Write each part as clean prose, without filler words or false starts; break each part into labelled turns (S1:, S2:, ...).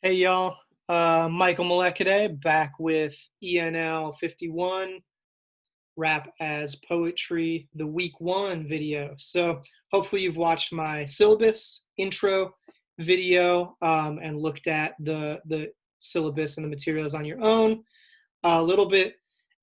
S1: Hey y'all, Michael Molekade back with ENL 51 Rap as Poetry, the week one video. So hopefully you've watched my syllabus intro video and looked at the syllabus and the materials on your own a little bit.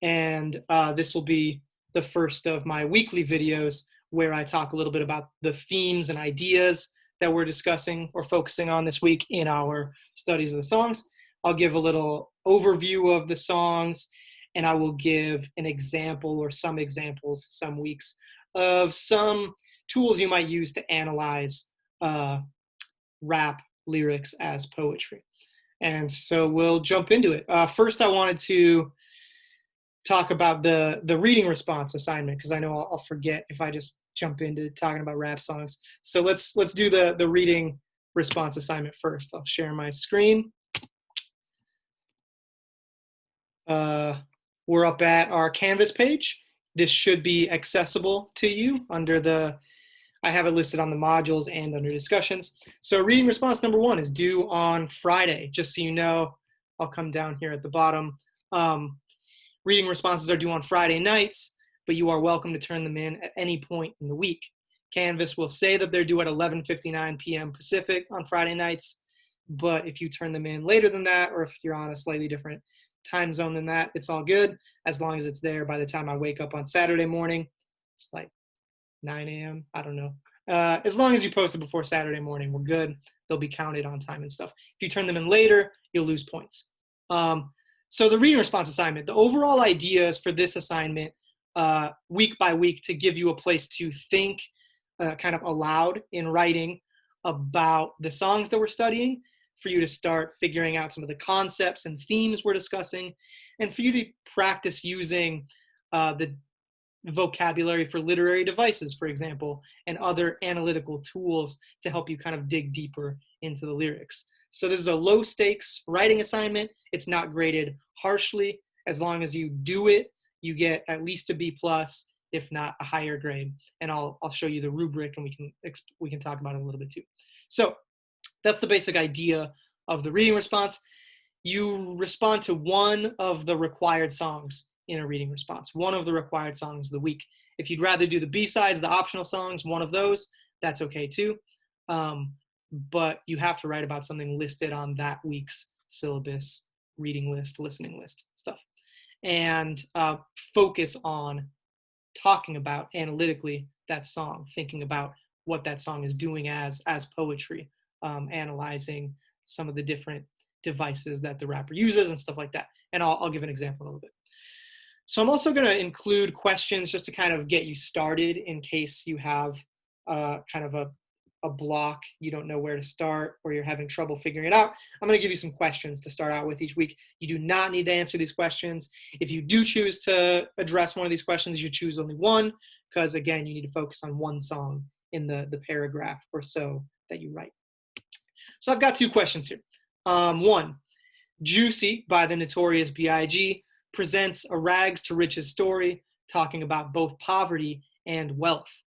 S1: And this will be the first of my weekly videos where I talk a little bit about the themes and ideas that we're discussing or focusing on this week in our studies of the songs. I'll give a little overview of the songs, and I will give an example or some examples some weeks of some tools you might use to analyze rap lyrics as poetry. And so we'll jump into it. First, I wanted to talk about the reading response assignment because I know I'll forget if I just jump into talking about rap songs. So let's do the reading response assignment first. I'll share my screen. We're up at our Canvas page. This should be accessible to you under I have it listed on the modules and under discussions. So reading response number one is due on Friday. Just so you know, I'll come down here at the bottom. Reading responses are due on Friday nights, but you are welcome to turn them in at any point in the week. Canvas will say that they're due at 11:59 p.m. Pacific on Friday nights, but if you turn them in later than that, or if you're on a slightly different time zone than that, it's all good, as long as it's there by the time I wake up on Saturday morning. It's like 9 a.m. I don't know. As long as you post it before Saturday morning, we're good. They'll be counted on time and stuff. If you turn them in later, you'll lose points. So the reading response assignment, the overall idea is for this assignment, week by week, to give you a place to think kind of aloud in writing about the songs that we're studying, for you to start figuring out some of the concepts and themes we're discussing, and for you to practice using the vocabulary for literary devices, for example, and other analytical tools to help you kind of dig deeper into the lyrics. So this is a low stakes writing assignment. It's not graded harshly. As long as you do it, you get at least a B plus, if not a higher grade. And I'll show you the rubric, and we can talk about it a little bit too. So that's the basic idea of the reading response. You respond to one of the required songs in a reading response, one of the required songs of the week. If you'd rather do the B-sides, the optional songs, one of those, that's okay too. But you have to write about something listed on that week's syllabus, reading list, listening list stuff. And focus on talking about analytically that song, thinking about what that song is doing as poetry, analyzing some of the different devices that the rapper uses and stuff like that. And I'll give an example in a little bit. So I'm also going to include questions just to kind of get you started in case you have kind of a block, you don't know where to start, or you're having trouble figuring it out. I'm going to give you some questions to start out with each week. You do not need to answer these questions. If you do choose to address one of these questions, you choose only one, because again, you need to focus on one song in the paragraph or so that you write. So I've got two questions here. One, Juicy by the Notorious B.I.G. presents a rags to riches story talking about both poverty and wealth.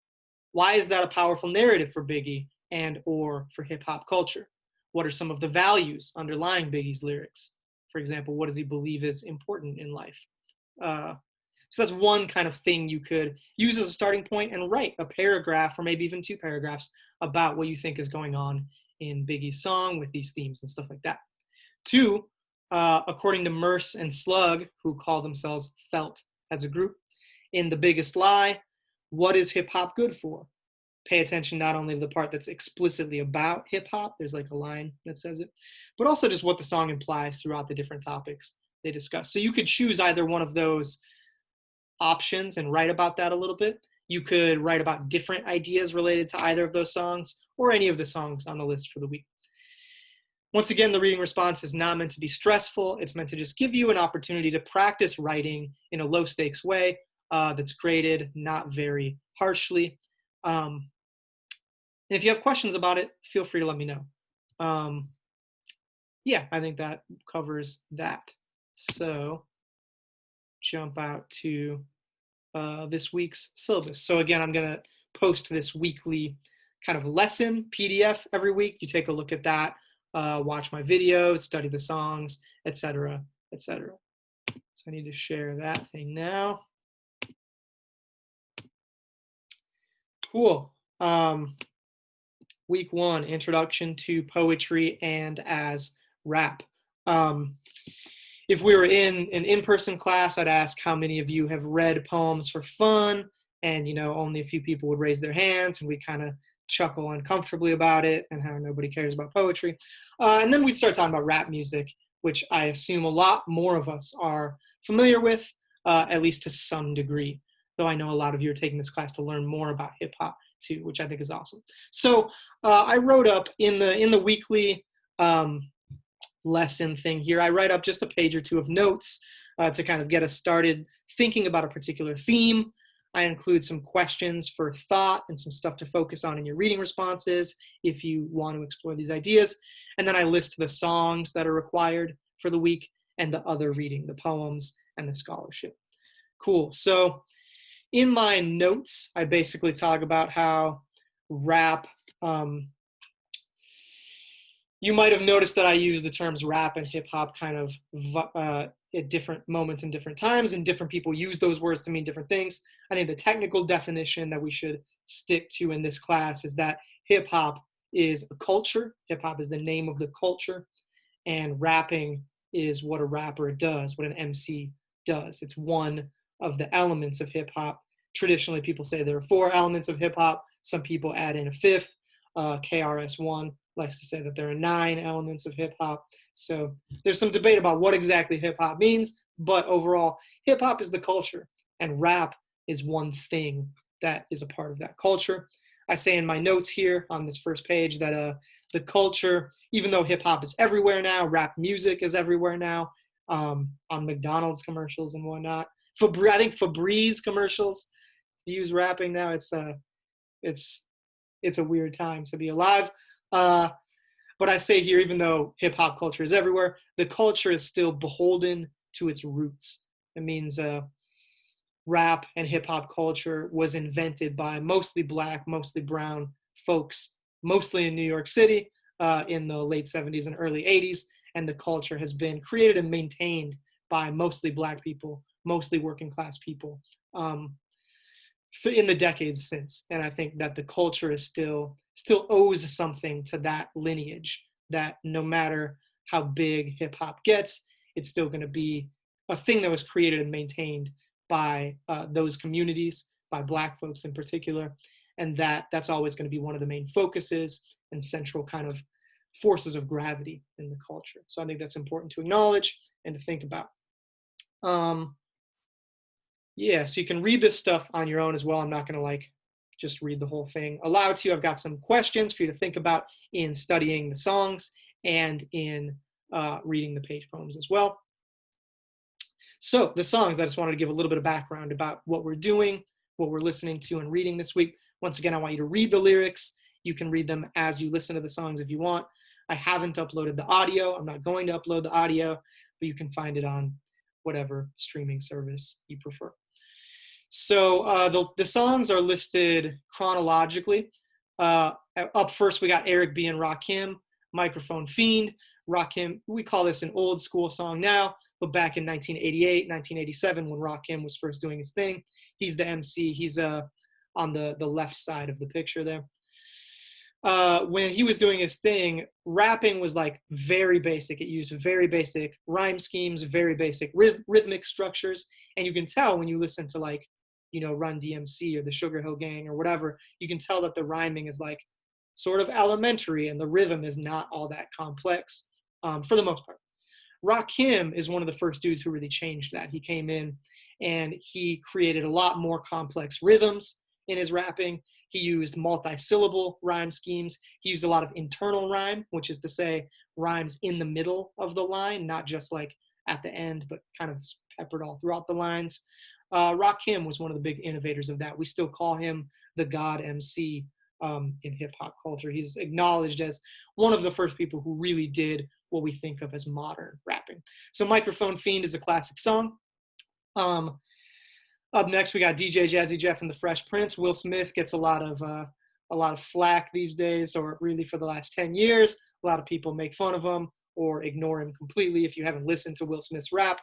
S1: Why is that a powerful narrative for Biggie and or for hip hop culture? What are some of the values underlying Biggie's lyrics? For example, what does he believe is important in life? So that's one kind of thing you could use as a starting point and write a paragraph or maybe even two paragraphs about what you think is going on in Biggie's song with these themes and stuff like that. Two, according to Merce and Slug, who call themselves Felt as a group, in The Biggest Lie, what is hip hop good for? Pay attention not only to the part that's explicitly about hip hop, there's like a line that says it, but also just what the song implies throughout the different topics they discuss. So you could choose either one of those options and write about that a little bit. You could write about different ideas related to either of those songs or any of the songs on the list for the week. Once again, the reading response is not meant to be stressful. It's meant to just give you an opportunity to practice writing in a low stakes way that's graded not very harshly. And if you have questions about it, feel free to let me know. Yeah, I think that covers that. So jump out to this week's syllabus. So again, I'm going to post this weekly kind of lesson PDF every week. You take a look at that watch my videos, study the songs, etc., etc. So I need to share that thing now. Cool. Week 1, introduction to poetry and as rap. If we were in an in-person class, I'd ask how many of you have read poems for fun, and only a few people would raise their hands, and we kind of chuckle uncomfortably about it and how nobody cares about poetry. And then we'd start talking about rap music, which I assume a lot more of us are familiar with, at least to some degree, though I know a lot of you are taking this class to learn more about hip hop too, which I think is awesome. So I wrote up in the weekly lesson thing here, I write up just a page or two of notes to kind of get us started thinking about a particular theme. I include some questions for thought and some stuff to focus on in your reading responses if you want to explore these ideas. And then I list the songs that are required for the week and the other reading, the poems and the scholarship. Cool. So in my notes, I basically talk about how rap, you might have noticed that I use the terms rap and hip hop kind of at different moments and different times, and different people use those words to mean different things. I think the technical definition that we should stick to in this class is that hip hop is a culture. Hip hop is the name of the culture, and rapping is what a rapper does, what an MC does. It's one of the elements of hip hop. Traditionally, people say there are 4 elements of hip hop. Some people add in a 5th. KRS-One likes to say that there are 9 elements of hip hop. So there's some debate about what exactly hip hop means, but overall, hip hop is the culture, and rap is one thing that is a part of that culture. I say in my notes here on this first page that the culture, even though hip hop is everywhere now, rap music is everywhere now, on McDonald's commercials and whatnot. I think Febreze commercials use rapping now. It's a weird time to be alive. But I say here, even though hip hop culture is everywhere, the culture is still beholden to its roots. It means rap and hip hop culture was invented by mostly Black, mostly brown folks, mostly in New York City in the late 70s and early 80s. And the culture has been created and maintained by mostly Black people, mostly working class people in the decades since. And I think that the culture is still owes something to that lineage, that no matter how big hip hop gets, it's still going to be a thing that was created and maintained by those communities, by Black folks in particular. And that's always going to be one of the main focuses and central kind of forces of gravity in the culture. So I think that's important to acknowledge and to think about. Yeah, so you can read this stuff on your own as well. I'm not going to just read the whole thing aloud to you. I've got some questions for you to think about in studying the songs and in reading the page poems as well. So the songs, I just wanted to give a little bit of background about what we're doing, what we're listening to and reading this week. Once again, I want you to read the lyrics. You can read them as you listen to the songs if you want. I haven't uploaded the audio. I'm not going to upload the audio, but you can find it on whatever streaming service you prefer. So the songs are listed chronologically. Up first, we got Eric B. and Rakim, Microphone Fiend. Rakim, we call this an old school song now, but back in 1988, 1987, when Rakim was first doing his thing, he's the MC. He's on the left side of the picture there. When he was doing his thing, rapping was very basic. It used very basic rhyme schemes, very basic rhythmic structures. And you can tell when you listen to Run DMC or the Sugar Hill Gang or whatever, you can tell that the rhyming is sort of elementary and the rhythm is not all that complex for the most part. Rakim is one of the first dudes who really changed that. He came in and he created a lot more complex rhythms in his rapping. He used multi-syllable rhyme schemes. He used a lot of internal rhyme, which is to say rhymes in the middle of the line, not just at the end, but kind of peppered all throughout the lines. Rakim was one of the big innovators of that. We still call him the God MC in hip hop culture. He's acknowledged as one of the first people who really did what we think of as modern rapping. So Microphone Fiend is a classic song. Up next, we got DJ Jazzy Jeff and the Fresh Prince. Will Smith gets a lot of a lot of flack these days, or really for the last 10 years. A lot of people make fun of him or ignore him completely. If you haven't listened to Will Smith's rap,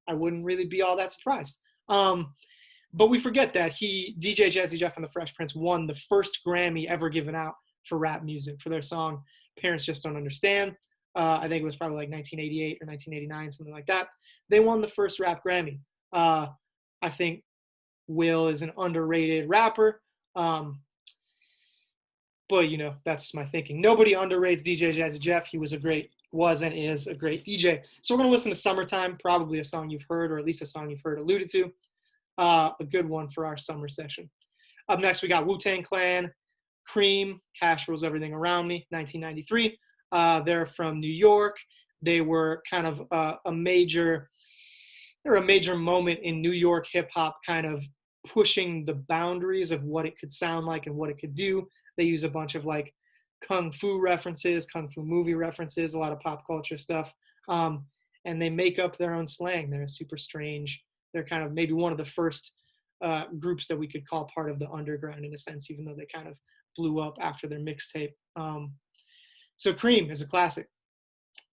S1: I wouldn't really be all that surprised. But we forget that DJ Jazzy Jeff and the Fresh Prince won the first Grammy ever given out for rap music for their song Parents Just Don't Understand. I think it was probably like 1988 or 1989, something like that. They won the first rap Grammy. I think Will is an underrated rapper. But, you know, that's just my thinking. Nobody underrates DJ Jazzy Jeff. He was and is a great DJ. So we're going to listen to Summertime, probably a song you've heard, or at least a song you've heard alluded to. A good one for our summer session. Up next, we got Wu-Tang Clan, Cream, Cash Rules Everything Around Me, 1993. They're from New York. They were kind of a major moment in New York hip hop, kind of pushing the boundaries of what it could sound like and what it could do. They use a bunch of like kung fu references, kung fu movie references, a lot of pop culture stuff. And they make up their own slang. They're super strange. They're kind of maybe one of the first groups that we could call part of the underground in a sense, even though they kind of blew up after their mixtape. So Cream is a classic.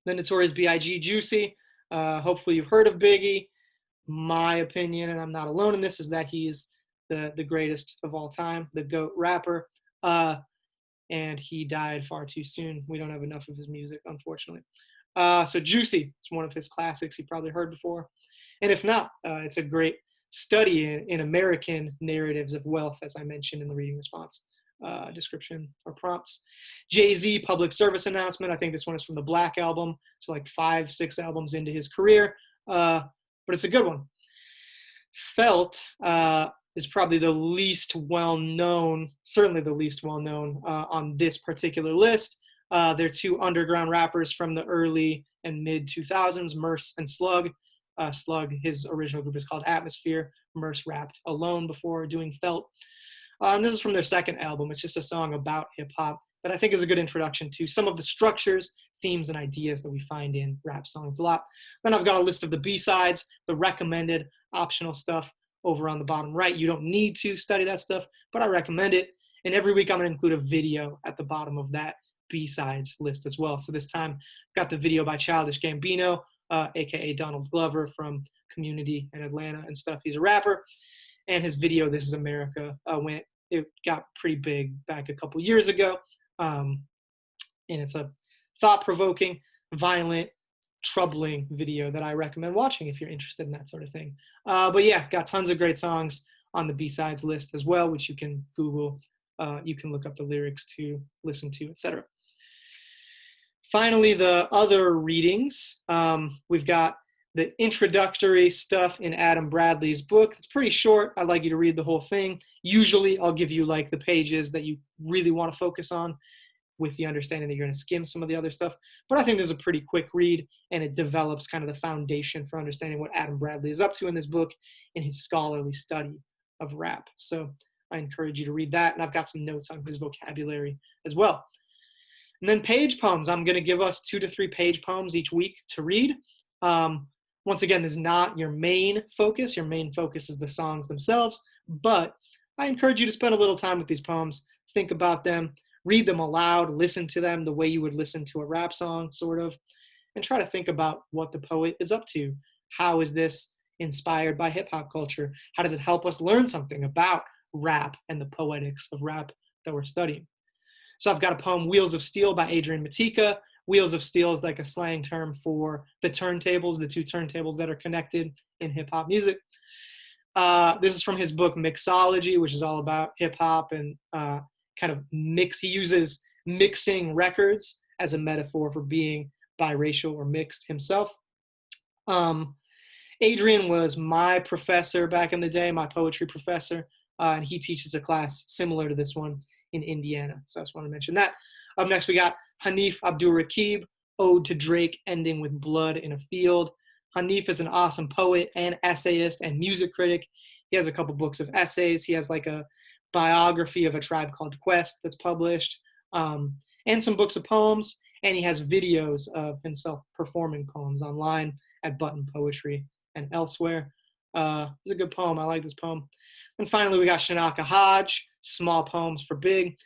S1: The Notorious B.I.G. Juicy. Hopefully you've heard of Biggie. My opinion, and I'm not alone in this, is that he's the greatest of all time, the GOAT rapper. And he died far too soon. We don't have enough of his music, unfortunately. So Juicy is one of his classics you've probably heard before. And if not, it's a great study in American narratives of wealth, as I mentioned in the reading response description or prompts. Jay-Z, Public Service Announcement. I think this one is from the Black Album. So like 5-6 albums into his career. But it's a good one. Felt is probably the least well-known, certainly the least well-known on this particular list. They're two underground rappers from the early and mid-2000s, Murs and Slug. Slug, his original group is called Atmosphere. Murs rapped alone before doing Felt. And this is from their second album. It's just a song about hip-hop that I think is a good introduction to some of the structures, themes, and ideas that we find in rap songs a lot. Then I've got a list of the B-sides, the recommended optional stuff over on the bottom right. You don't need to study that stuff, but I recommend it. And every week I'm going to include a video at the bottom of that B-sides list as well. So this time I've got the video by Childish Gambino, a.k.a. Donald Glover from Community and Atlanta and stuff. He's a rapper. And his video, This Is America, it got pretty big back a couple years ago. And it's a thought-provoking, violent, troubling video that I recommend watching if you're interested in that sort of thing. But yeah, got tons of great songs on the B-sides list as well, which you can Google. You can look up the lyrics to listen to, etc. Finally, the other readings. We've got the introductory stuff in Adam Bradley's book. It's pretty short. I'd like you to read the whole thing. Usually I'll give you like the pages that you really want to focus on, with the understanding that you're going to skim some of the other stuff. But I think this is a pretty quick read, and it develops kind of the foundation for understanding what Adam Bradley is up to in this book in his scholarly study of rap. So I encourage you to read that, and I've got some notes on his vocabulary as well. And then page poems. I'm going to give us 2 to 3 page poems each week to read. Once again, this is not your main focus. Your main focus is the songs themselves, but I encourage you to spend a little time with these poems, think about them, read them aloud, listen to them the way you would listen to a rap song, sort of, and try to think about what the poet is up to. How is this inspired by hip-hop culture? How does it help us learn something about rap and the poetics of rap that we're studying? So I've got a poem, Wheels of Steel by Adrian Matika. Wheels of Steel is like a slang term for the turntables, the 2 turntables that are connected in hip-hop music. This is from his book, Mixology, which is all about hip-hop and kind of mix. He uses mixing records as a metaphor for being biracial or mixed himself. Adrian was my professor back in the day, my poetry professor, and he teaches a class similar to this one in Indiana. So I just want to mention that. Up next, we got Hanif Abdul-Rakib, Ode to Drake, Ending with Blood in a Field. Hanif is an awesome poet and essayist and music critic. He has a couple books of essays. He has like a biography of A Tribe Called Quest that's published, and some books of poems. And he has videos of himself performing poems online at Button Poetry and elsewhere. It's a good poem. I like this poem. And finally, we got Shanaka Hodge, Small Poems for Big.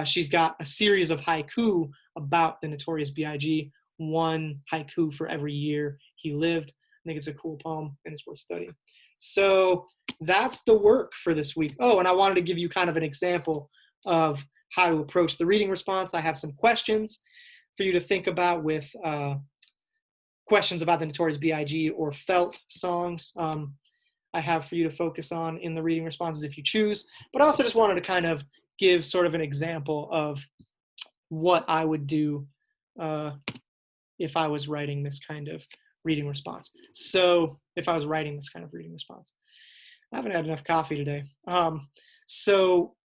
S1: She's got a series of haiku about the Notorious B.I.G., one haiku for every year he lived. I think it's a cool poem and it's worth studying. So that's the work for this week. Oh, and I wanted to give you kind of an example of how to approach the reading response. I have some questions for you to think about with questions about the Notorious B.I.G. or felt songs. I have for you to focus on in the reading responses if you choose. But I also just wanted to kind of give sort of an example of what I would do if I was writing this kind of reading response. So if I was writing this kind of reading response. I haven't had enough coffee today. So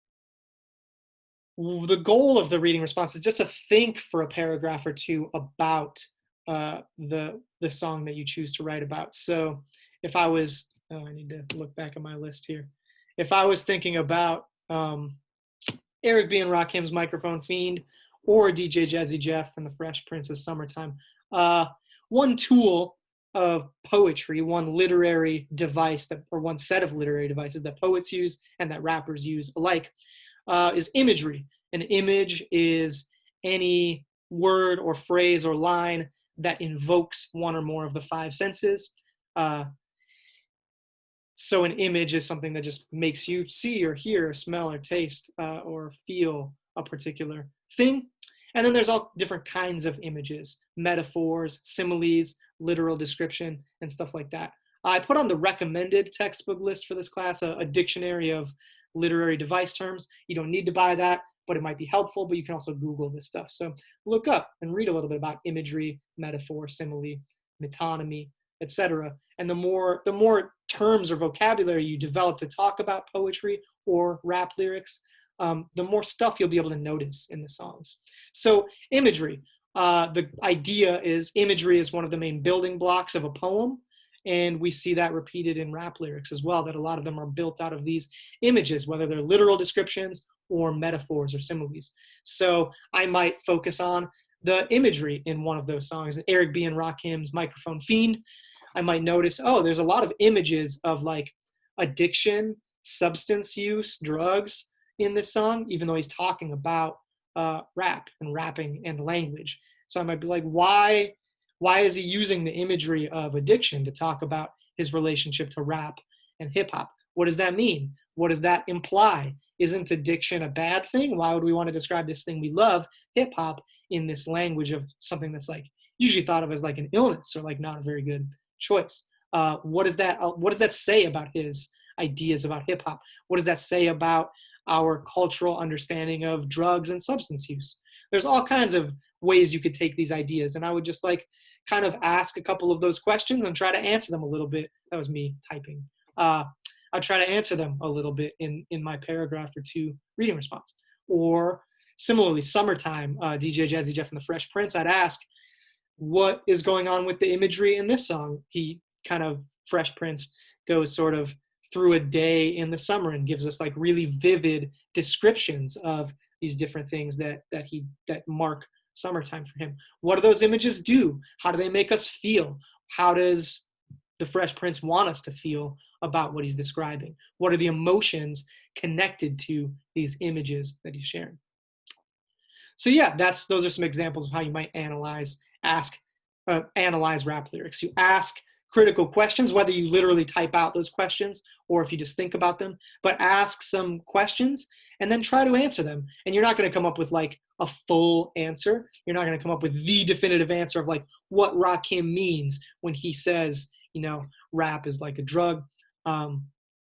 S1: the goal of the reading response is just to think for a paragraph or two about the song that you choose to write about. So if I was, I need to look back at my list here. If I was thinking about Eric B. and Rakim's Microphone Fiend or DJ Jazzy Jeff and the Fresh Prince's Summertime, one tool of poetry, one literary device that, or one set of literary devices that poets use and that rappers use alike, is imagery. An image is any word or phrase or line that invokes one or more of the five senses. So an image is something that just makes you see or hear or smell or taste or feel a particular thing. And then there's all different kinds of images, metaphors, similes, literal description, and stuff like that. I put on the recommended textbook list for this class a dictionary of literary device terms. You don't need to buy that, but it might be helpful, but you can also Google this stuff. So look up and read a little bit about imagery, metaphor, simile, metonymy, etc. And the more terms or vocabulary you develop to talk about poetry or rap lyrics, the more stuff you'll be able to notice in the songs. So imagery, the idea is imagery is one of the main building blocks of a poem. And we see that repeated in rap lyrics as well, that a lot of them are built out of these images, whether they're literal descriptions or metaphors or similes. So I might focus on the imagery in one of those songs. Eric B. and Rakim's Microphone Fiend, I might notice, oh, there's a lot of images of like addiction, substance use, drugs in this song, even though he's talking about rap and rapping and language. So I might be like, why is he using the imagery of addiction to talk about his relationship to rap and hip hop? What does that mean? What does that imply? Isn't addiction a bad thing? Why would we want to describe this thing we love, hip hop, in this language of something that's like usually thought of as like an illness or like not a very good choice? What does that say about his ideas about hip hop? What does that say about our cultural understanding of drugs and substance use? There's all kinds of ways you could take these ideas, and I would just like kind of ask a couple of those questions and try to answer them a little bit. That was me typing. I'd try to answer them a little bit in my paragraph or two reading response. Or similarly, Summertime, DJ Jazzy Jeff and the Fresh Prince, I'd ask, what is going on with the imagery in this song? He kind of, Fresh Prince, goes sort of through a day in the summer and gives us like really vivid descriptions of these different things that mark summertime for him. What do those images do? How do they make us feel? How does the Fresh Prince want us to feel about what he's describing? What are the emotions connected to these images that he's sharing? So yeah, those are some examples of how you might analyze rap lyrics. You ask critical questions, whether you literally type out those questions or if you just think about them, but ask some questions and then try to answer them. And you're not going to come up with like a full answer. You're not going to come up with the definitive answer of like what Rakim means when he says, rap is like a drug.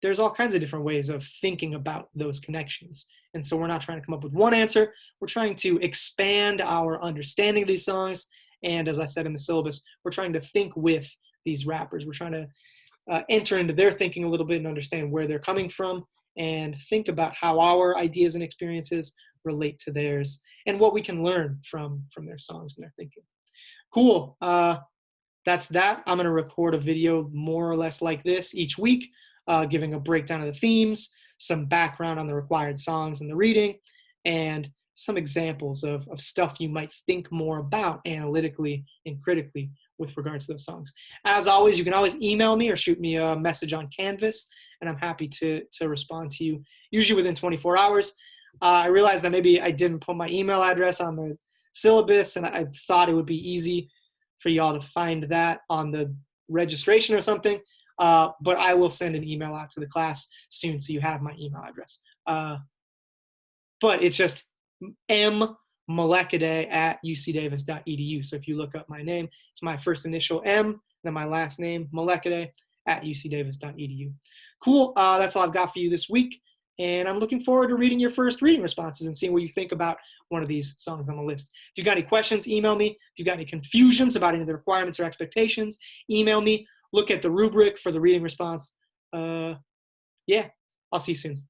S1: There's all kinds of different ways of thinking about those connections. And so we're not trying to come up with one answer. We're trying to expand our understanding of these songs. And as I said in the syllabus, we're trying to think with these rappers. We're trying to enter into their thinking a little bit and understand where they're coming from and think about how our ideas and experiences relate to theirs and what we can learn from their songs and their thinking. Cool. That's that. I'm going to record a video more or less like this each week, giving a breakdown of the themes, some background on the required songs and the reading, and some examples of stuff you might think more about analytically and critically with regards to those songs. As always, you can always email me or shoot me a message on Canvas, and I'm happy to respond to you, usually within 24 hours. I realized that maybe I didn't put my email address on the syllabus, and I thought it would be easy for y'all to find that on the registration or something. But I will send an email out to the class soon so you have my email address. But it's just mmolekade@ucdavis.edu. So if you look up my name, it's my first initial M, then my last name, molekade@ucdavis.edu. Cool. That's all I've got for you this week. And I'm looking forward to reading your first reading responses and seeing what you think about one of these songs on the list. If you've got any questions, email me. If you've got any confusions about any of the requirements or expectations, email me. Look at the rubric for the reading response. Yeah, I'll see you soon.